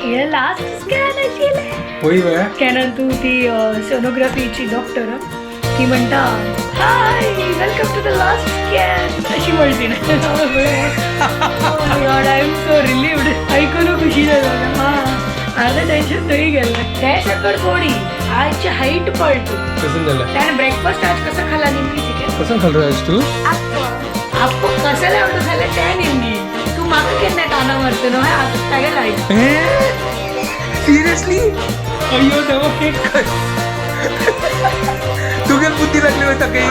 हे last scan आशिल्ले होय वे स्कॅनर तू ती सोनोग्राफीची डॉक्टर ती म्हणटा hi welcome to the last scan अशी म्हणली god I am so relieved ऐकून खुशी झालं हा अर्धं टेन्शन थंय गेलं त्या सकट थोडी आजची हाईट पळतो कसं झालं त्याने ब्रेकफास्ट आज कसं खाल्ला नेमकी चिकन कसं खाल्लं आहेस तू आपको कसं लावलं खाल्लं त्या नेमकी तू मागं केलं काना मारतो ना आज सगळं लाईट सिरियसली अय्यो देवा केक तू काय बुद्धी लागली होता काही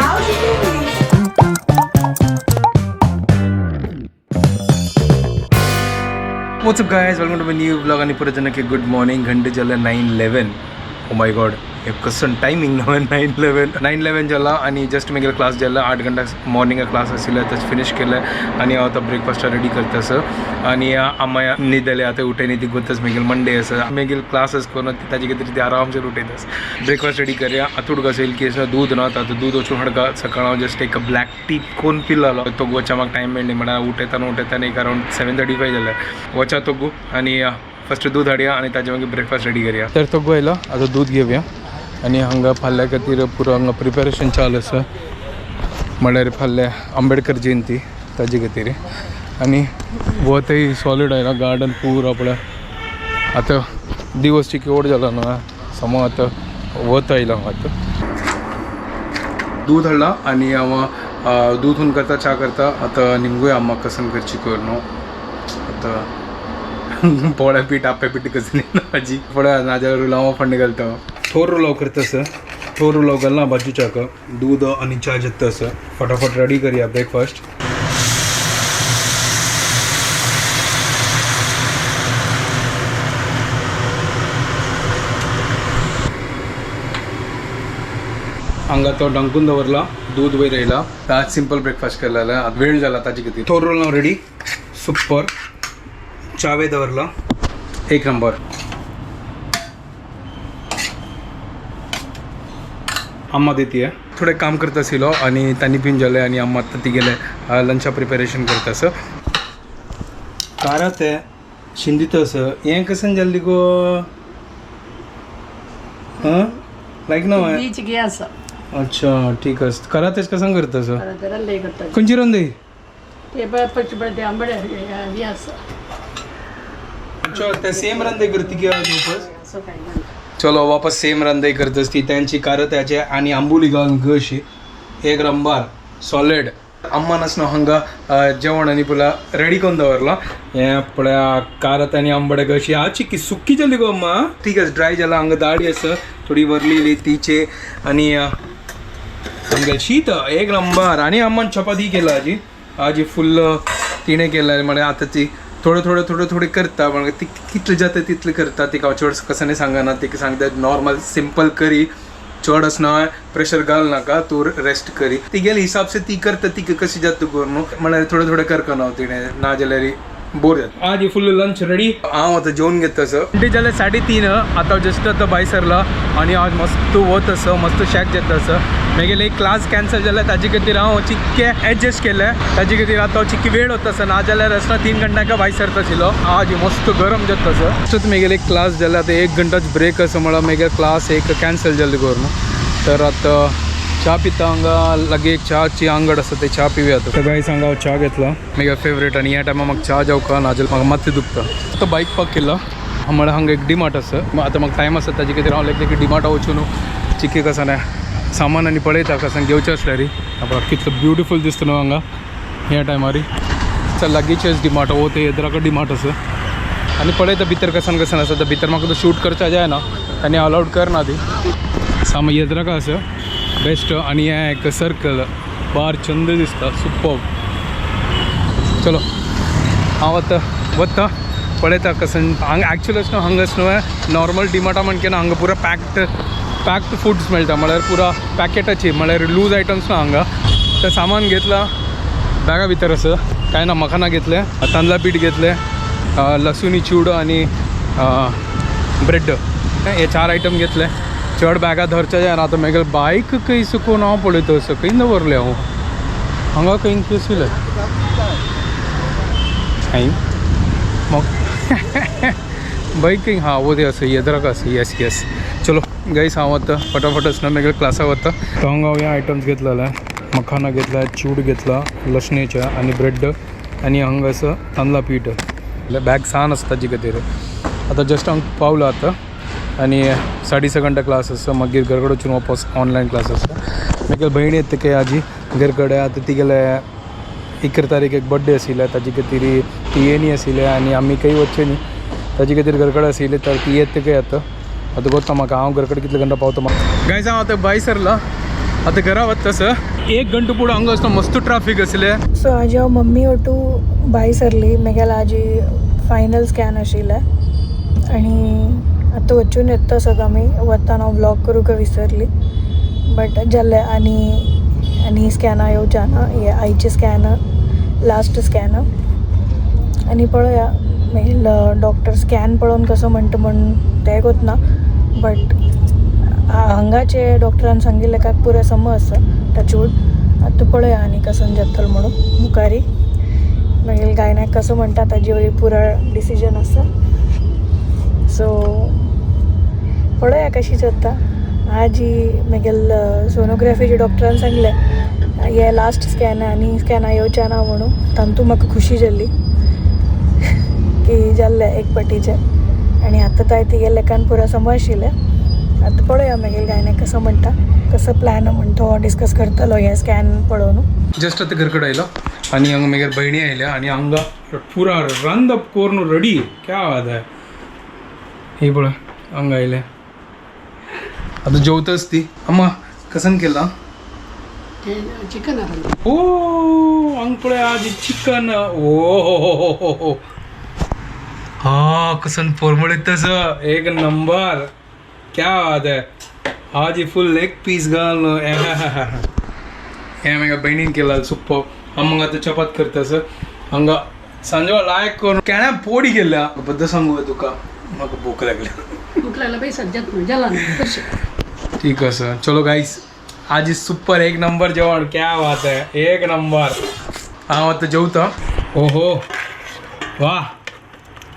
what's up guys welcome to my new blog आणि परत जनके गुड मॉर्निंग घंटे झालं 9:11 ओ माय गॉड हे कसं टायमिंग 9:11 झाला आणि जस्ट मी गेलं क्लास झाला 8 घंटा मॉर्निंग क्लास आशिल्लो तच फिनिश केलं आणि आता ब्रेकफास्ट रेडी करतास आणि आम्हा न्हिदले आता उठे न्ही ती गोतच मी गेलं मंडे असं मी गेलं क्लासच करून ताजी कितें ती आरामसेर उठयतास ब्रेकफास्ट रेडी करया आतूड घासेल की दूध ना आता दूध वचून हडका सकाळ जस्ट एक ब्लॅक टी कोण पिल्लो तो गोच्या म्हाका टायम मेळ्ळी म्हळ्यार उठयताना एक अरावंड 7:35 जालें वचा तो गो आणि फर्स्ट दूध हाडया आणि ताजे मागीर ब्रेकफास्ट रेडी करया तर तो गोयला आता दूध घेवया आणि हांगा फाल्यां खातीर पुरो हांगा प्रिपेरेशन चालू आसा म्हळ्यार फाल्यां आंबेडकर जयंती ताजे खातीर आणि वतय सॉलिड आयला गार्डन पुरो आपल्या आतां दिवस केवड जाला न्हू समो आतां वत आयला आतां दूध हाडला आणि हांव दूध हुन करता चा करता आतां निमगूय अम्मा कसन करची कर न्हू आतां पोळ्या पीठ आप्या पीठ कसली भाजी पोळ्या नाज्या रुलाव फंड घालता थोर रुलाव करता सर थोर रुलाव घालना भाजी चाक दूध आणि चा जेता सर फटाफट रेडी करूया ब्रेकफास्ट हांगा तो डंकून दवरला दूध वयर येयला आज सिंपल ब्रेकफास्ट केलेला वेळ जाला ताजे खातीर थोर रुलाव रेडी सुपर चावे दवरला एक नंबर अम्मा देती है थोडे काम करता आशिल्लो आणि तांणी पिन जाले आणि अम्मा आतां ती गेले लंचा प्रिपेरेशन करता सर कारा ते शिंदित असं हें कसन जल्दी गो लायक ना बीच घे असं अच्छा ठीक आहे करा तेच कसं करता सर त्याला लय करतात खंयची रांदय ते पळय ते आंबडे हे असं अच्छा ते सेम रांदय करती की वापस असं काय नाही चलो वापस सेम रांदय करतस ती त्यांची कारत्याचे आणि आंबोली घालून गशी एक रंबार सॉलिड अम्मा नसनो हांगा जेवण आणि पुला रेडी करून दवरला हें पळया कारत आणि आंबडे गशी आची की सुक्की जाली गो अम्मा ठीक आहे ड्राय जाला हांगा दाडी आसा थोडी वरलेली तीचे आणि हांगा शीत एक रंबार आणि अम्मान चपाती केला आजी फुल्ल तिणें केला म्हळ्यार आतां ती थोडे करता पण ती कितलें जाता तितलें करता तिका चड कसं नाही सांगना तिका सांगता नॉर्मल सिंपल करी चड असना प्रेशर घाल नाका तूं रेस्ट करी ती गेले हिसाब से ती करता तिका कशी जाता कर न्हू म्हळ्यार थोडे करना हांव तिणें ना जाल्यार बोर जाता आज फुल्ल लंच रेडी हांव आतां जेवून घेता असं घंटे जाल्यार 3:30 आतां जस्ट आतां भायर सरला आणि आज मस्त वत असं मस्त शॅक जाता असं मागीर एक क्लास कॅन्सल जाल्यार ताजे खातीर हांव चिक्के एडजस्ट केलें ताजे खातीर आतां चिक्की वेळ वता असं ना जाल्यार रस्ता 3 घंट्याक भायर सरता आशिल्लो आज मस्त गरम जाता असं तसोच मागीर एक क्लास जाल्यार आतां 1 घंटाच ब्रेक असं म्हळ्यार मागीर क्लास एक कॅन्सल जाल्ली करून तर आतां चा पिता हांगा लागी एक चाची आंगड आसा ते चा पिवया आता गायस हांगा हांव चा घेतला म्हगे फेवरेट आणि ह्या टायमार म्हाका चा जावका नाजाल्यार म्हाका मात्शें दुखता आतां बायक पार्क केला म्हळ्यार हांगा एक डिमार्ट आसा आतां म्हाका टायम आसा ताजे खातीर हांव लायक डिमार्टा वचून चिकी कसान सामान आनी पळयता कसान घेवचें आसल्यार कितलो ब्युटिफूल दिसता न्हू हांगा ह्या टायमार चल लागींचेच डिमार्ट वो ते येद्राक डिमार्ट आसा आनी पळयता भितर कसान आसा तर भितर म्हाका तो शूट करचा जायना तांणी अलाउड करना ती सामा येद्राक आसा बेस्ट आणि हें एक सर्कल बार चंद दिसता सुपर चलो हांव आतां वता पळयता कसन हांगा एक्चुअली न्हू हांगाच न्हू नॉर्मल डिमार्टा म्हणके ना हांगा पुरा पॅक्ड फूड्स मेळटा म्हळ्यार पुरा पॅकेटाची म्हळ्यार लूज आयटम्स ना हांगा तर सामान घेतला बॅगा भितर आसा काय ना मखाना घेतले तांदळा पीठ घेतले लसुणी चिवडो आणि ब्रेड हे 4 आयटम घेतले चड बॅगा धरच्या जायना आतां मागीर बायक खंय सुकून हांव पळयता सकय दवरलें हांव हांगा खंय केसिलें हांय मग बाइकिंग हाँ वो असं येदराक असं येस चलो गाईस हांव आतां फटाफट असना मागीर क्लासाक वता तो हांगा हांवें आयटम्स घेतलेले मखाना घेतला चिवड घेतला लसणेच्या आणि ब्रेड आणि हांगा असं तांदळा पीठ बॅग सान आसता ताजे खातीर आतां जस्ट हांव पावलो आतां आणि 6:30 घंटा क्लास आसा मागीर घरा कडेन वचून वापस ऑनलायन क्लास आसा मागीर भयणी येता ते आजी घरा कडेन आतां ती गेले 11 तारीख बर्थडे आशिल्ले ताजे खातीर ती येनी आशिल्ले आनी आमी खंय वच्चे न्ही ताजे खातीर घरा कडेन आशिल्ले तर ती येता काय आतां गोत्ता म्हाका हांव घरा कडेन कितले घंटा पावता म्हाका गायज हांव आतां भायर सरला आतां घरा वता तसं 1 घंटो पुढे हांगा असतो मस्त ट्रॅफिक आसलें सो आज हांव मम्मी ओटू भायर सरली मागीर आजी फायनल स्कॅन आशिल्ले आनी आतां वचून येता तसोच आमी वताना हांव व्लॉग करूंक विसरली बट जाल्ले आनी स्कॅना येवच्याना हे आईचे स्कॅन लास्ट स्कॅन आनी पळोवया मागीर डॉक्टर स्कॅन पळोवन कसो म्हणटा म्हण तें कोतना बट हांगाचे डॉक्टरान सांगिल्लें काय पुरो समज आसा टचवूड आतां पळोवया आनी कसो जातलो म्हणून मुखारी मागीर गायनाक कसो म्हणटा ताजे वयली पुरो डिसिजन आसा सो पळोवया कशी जाता आजी मागीर सोनोग्राफीचे डॉक्टरान सांगलें हे लास्ट स्कॅन आनी स्कॅना येवच्या ना म्हणून तातूंत म्हाका खुशी जाल्ली की जाल्लें एक पाटीचें आनी आतां ताय तिगे लेकान पुरो समज आशिल्लें आतां पळोवया मागीर गायनाक कसो म्हणटा कसो प्लॅन म्हण तो डिस्कस करतलो हे स्कॅन पळोवन जस्ट आतां घरा कडेन आयलो आनी हांगा मागीर भयणी आयल्या आनी हांगा पुरा रंद कोरून रेडी क्या बात है हे पळय हांगा आयले आतां जेवताच ती अम्मा कसन केला चिकन ओ हांगा पळय आज चिकन ओ हाँ कसन फॉर्मुलेट तसं 1 नंबर क्या बात है आज फुल लेग पीस घालून हे म्हाका बहिणीन केला सुपर हांव आतां चपात करतास हांगा सांजो लायक करून केण्या पोडी गेल्या बद्दल सांगू तुका म्हाका भूक लागल्या भूक लागला बाई सद्यात जाला कशें ठीक आसा चलो गाईस आज सुपर 1 नंबर जेवण क्या बात है 1 नंबर हांव आतां जेवता ओहो वाह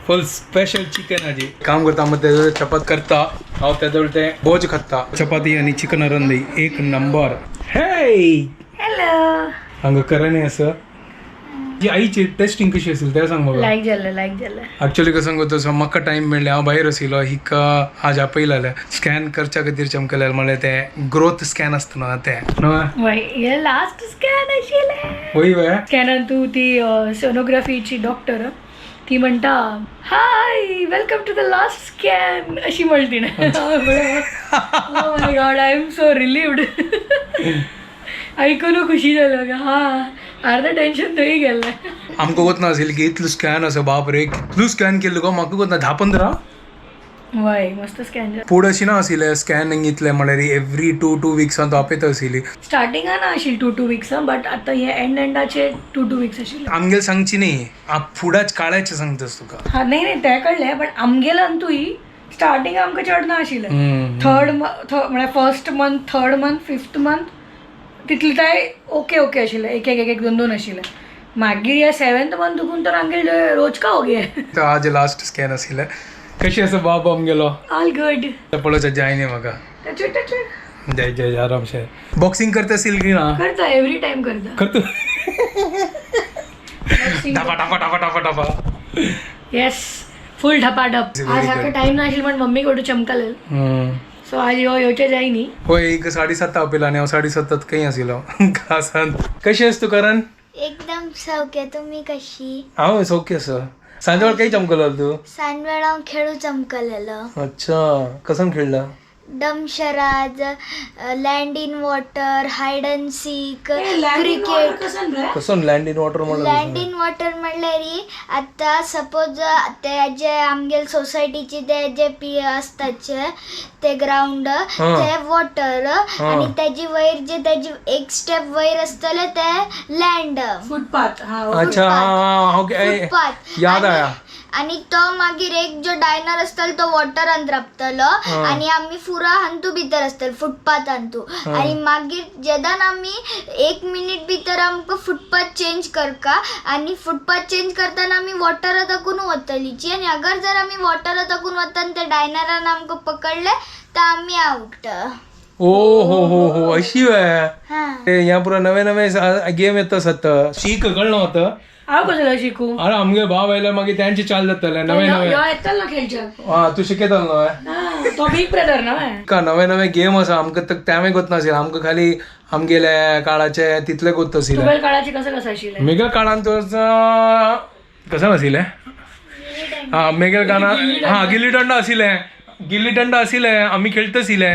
फुल स्पेशल चिकन आजी काम करता हांव तेजो चपात करता हांव तेजो ते भोज खाता चपाती आनी चिकन रंदी 1 नंबर हे हॅलो हांगा करणे आसा जी आईची टेस्टिंग कशी असेल ते सांग म्हाका लायक जाल्लें एक्चुअली कसं सांगू तसं म्हाका टायम मेळ्ळें हांव भायर आशिल्लो हिका आज आपयलेलें स्कॅन करच्या खातीर चमकलेलें म्हणल्यार तें ग्रोथ स्कॅन आसता न्हू तें न्हू वय हे लास्ट स्कॅन आशिल्लें वय वय स्कॅनान तूं ती सोनोग्राफीची डॉक्टर ती म्हणटा hi welcome to the last scan अशी म्हणटी ना my god I am so relieved आयकून खुशी जालो का हा अर्धें टेन्शन थंय गेलें आमकां वतना आशिल्लें की इतलो स्कॅन आसा बाप रे कितलो स्कॅन केल्लो गो म्हाका वतना 10-15 वय मस्त स्कॅन फूड अशी ना आशिल्लें स्कॅनिंग इतलें म्हणल्यार एवरी 2 विक्सान तो आपयता आशिल्ली स्टार्टिंगान आशिल्ली 2 विक्स बट आतां हे एंडाचे 2 विक्स आशिल्ले आमगेल सांगची न्ही फुडाच काळ्याचें सांगतास तुका हा नाही तें कळ्ळें बट आमगेल्यान तुय स्टार्टींग आमकां चड ना आशिल्लें थर्ड म्हळ्यार first month third month fifth month तितले ताय ओके आशिल्ले एक 2 आशिल्ले मागीर ह्या 7th मंथ दुखून तर आमगे रोज का हो गे आज लास्ट स्कॅन आशिल्लें कशी आसा बाब आमगेलो ऑल गुड पळोवचें जाय न्ही म्हाका जय जय आरामशे बॉक्सिंग करता आशिल्ली की ना करता एवरी टाइम करता करतो टापा टापा टापा टापा टापा येस फुल ढपाढप आज सारखं टाइम ना आशिल्लो पण मम्मी कडून चमकले सो आज येवचें जाय न्ही होय एक 7:30 आपयला आनी हांव 7:30 खंय आशिल्लो घासान कशी आस तूं करण एकदम सौख्य तुम्ही कशी हांव सौख्य आसा सांजवेळ खंय चमकलो तूं सांजवेळ हांव खेळू चमकलेलो अच्छा कसन खेळला दमशराज land in water hide and seek cricket कसन land in water land in water म्हणल्यार आता सपोज ते जे आमगेल सोसायटीचे ते जे असताचे ते ग्राउंड ते वॉटर आणि त्याची वयर जे त्याची एक स्टेप वयर असतले ते लँड फुटपाथ अच्छा फुटपाथ याद आया आणि तो मागीर एक जो डायनर असतलो तो वॉटर अंतरापतलो आणि आम्ही फुरा हांतू भितर असतलो फुटपाथ हांतू आणि मागीर जेदान आम्ही 1 मिनिट भितर आमकां फुटपाथ चेंज करका आणि फुटपाथ चेंज करताना आम्ही वॉटर ताकून वतलीची आणि अगर जर आम्ही वॉटर ताकून वतान ते डायनरान आमकां पकडले तर आम्ही आउट. ओ हो अशी आहे या पुरा नवे नवे गेम येतं सत शिक कळलं होतं. हांव कसलो शिकू अरे आमगे भाव आयला मागीर त्यांची चाल जातले नवे नवे येतलो ना खेळच्याक. हा तू शिकयतलो न्हय तो बिग ब्रदर ना का नवे नवे गेम आसा आमकां त्यामे गोत नाशिल्ले आमकां खाली आमगेले काळाचे तितले गोत आशिल्ले. तुवेल काळाची कसं आशिल्लें मेघल काळान तर कसं नाशिल्लें हा मेघल काळान हा गिल्ली दंडा आशिल्ले आमी खेळटसिले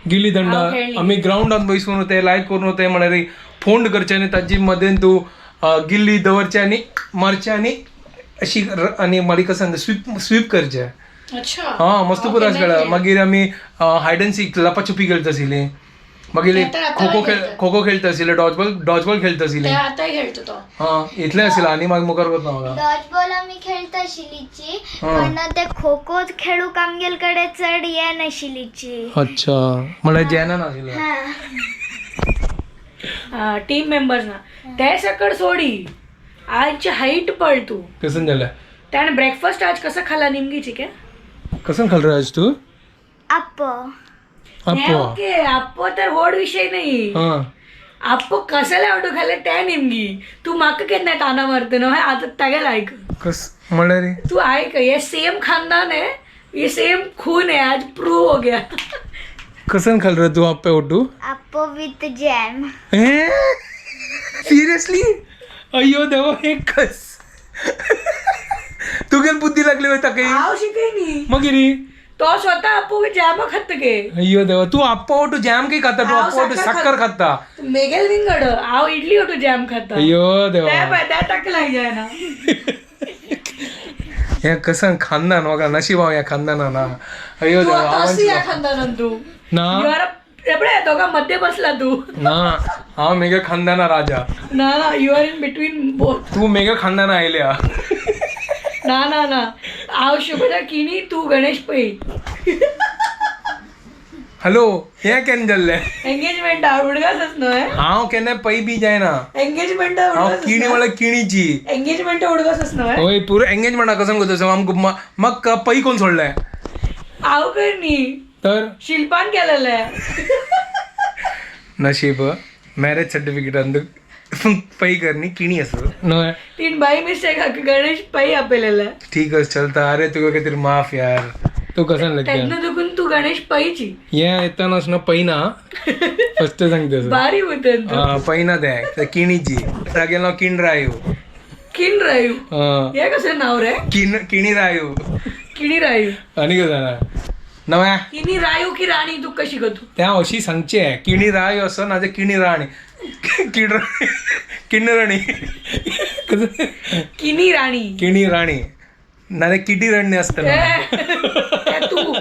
गिल्ली दंडा आमी ग्राउंडान बसून ते लायक करून होते म्हळ्यार फोंड करचे आनी ताजी मदेन तूं गिल्ली दवरचे आनी मारचे आनी अशी आनी माडी कसं स्वीप करचे. अच्छा हा मस्त पुरो खेळ मागीर आमी हायड अँड सीक लपाछुपी खेळटसिली मागीर खो खो खेळटसिले डॉजबॉल खेळटसिले. आतांय खेळतो तो. हा इतलें आशिल्लें आनी मागीर मुखार वता म्हाका. डॉजबॉल आम्ही खेळता आशिल्लीची पण ते खो खो खेळूक आमगेल कडे चढ ये नाशिल्लीची. अच्छा म्हळ्यार जेना नाशिल्लें. टीम मेंबर्स ना ते सकड सोडी आजची हाईट पळ तू. कसं जालें त्याने ब्रेकफास्ट आज कसं खाला निमगीची के कसं खाल रे आज तू अप्पो ओके आप्पो तर व्हड विषय नाही. आप्पो कशाला आवडू खाले त्या निमगी तू म्हाका केन्ना ताना मारते न्हू आता तागेल ऐक कस म्हळ्यार तू ऐक ये सेम खानदान है ये सेम खून है आज प्रूव हो गया. कसं खाल रे तू आप्पे ओटू अप्पो विथ जॅम. सिरियसली अय्यो देवा हे कस तुगेल बुद्धी लागली होता काही हांव शिकयनी मागीर तो स्वतः आप्पो जॅम खात गे. अय्यो देवा तू आप्पा ओटू जॅम काही खाता तू आप्पा ओटू साखर खाता मेगेल विंगड हांव इडली ओटू जॅम खाता. अय्यो देवा त्या टाकला जाय ना हे कसं खानदान वगैरे नशीब हांव या खानदाना ना. अय्यो तू देवा आता असं या खानदानान तू ना तो का मध्ये बसला तू ना हांव मेगा खानदाना राजा ना you are in between both. तू मेगा खानदाना आयल्या ना हांव शुभदा किणी तू गणेश पै. हॅलो हे केन्ना जाल्लें एंगेजमेंट उडगासच न्हय हांव केन्ना पै बी जायना एंगेजमेंट हांव किणी म्हळ्यार किणीची एंगेजमेंट उडगासच न्हय. होय पुरो एंगेजमेंटा कसं करता आमकां म्हाका पै कोण सोडलें हांव करनी तर शिल्पान केलेलें. नशीब मॅरेज सर्टिफिकेटान पै करनी किणी असो न्हय. तीन बाई मिस्टेक गणेश पै आपलेलं ठीक आहे चलता अरे तुका खातीर माफ यार तू कसं लगता तेन्ना दुखून तू गणेश पैची हे येताना असणं पैना फस्ट सांगते बारी उतन पैना ते किणीची तागेल नाव किण रायू किण रायू हे कसं नाव रे किणी रायू किणी रायू आनी कसं जाणा नव्या किणी रायू की राणी तू कशी गतू त्या अशी सांगचे किणी रायू असं ना ते किणी राणी किणराणी किणी राणी किणी राणी ना ते किटी राणी असतं तू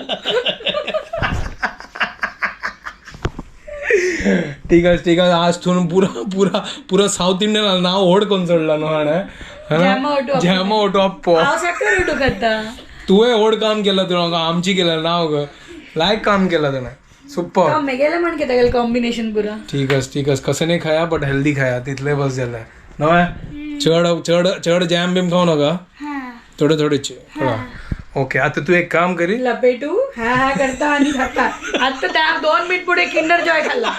ठीक आहे आज ठेवून पुरा साऊथ इंडियन नाव ओढ कोण सोडला न्हू झॅमा ओटो अप्पो उठू करता तुवें ओढ काम केलं तुला आमची केलं नाव ग लायक काम केलं तुला सुपर मेगेले म्हण के तेगेल कॉम्बिनेशन पुरा ठीक आहे कसं नाही खाया बट हेल्दी खाया तिथले बस झालं नव्हे चढ जॅम बिम खाऊ नका थोडेचे ओके आता तू एक काम करी लपेटू हा करता आणि खाता आता त्या 2 मिनिट पुढे किंडर जॉय खाल्ला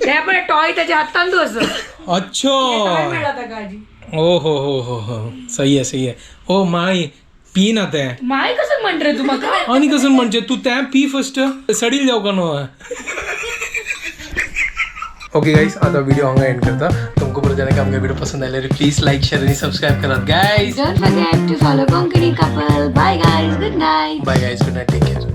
त्या पण टॉय त्याच्या हातान तू असं अच्छा मिळाला काळजी. हो सही आहे ओ माय पी ना ते माय कसं म्हण रे तू मका आणि कसं म्हणजे तू त्या पी फर्स्ट सडील जाऊ का नो. ओके गाइस आता वीडियो हांगा एंड करता तुमको पर जाने का आमका वीडियो पसंद आयल्यार प्लीज लाइक शेअर आणि सबस्क्राइब करात guys. Don't forget to follow Konkani couple. Bye guys. Good night. Bye guys good night take care.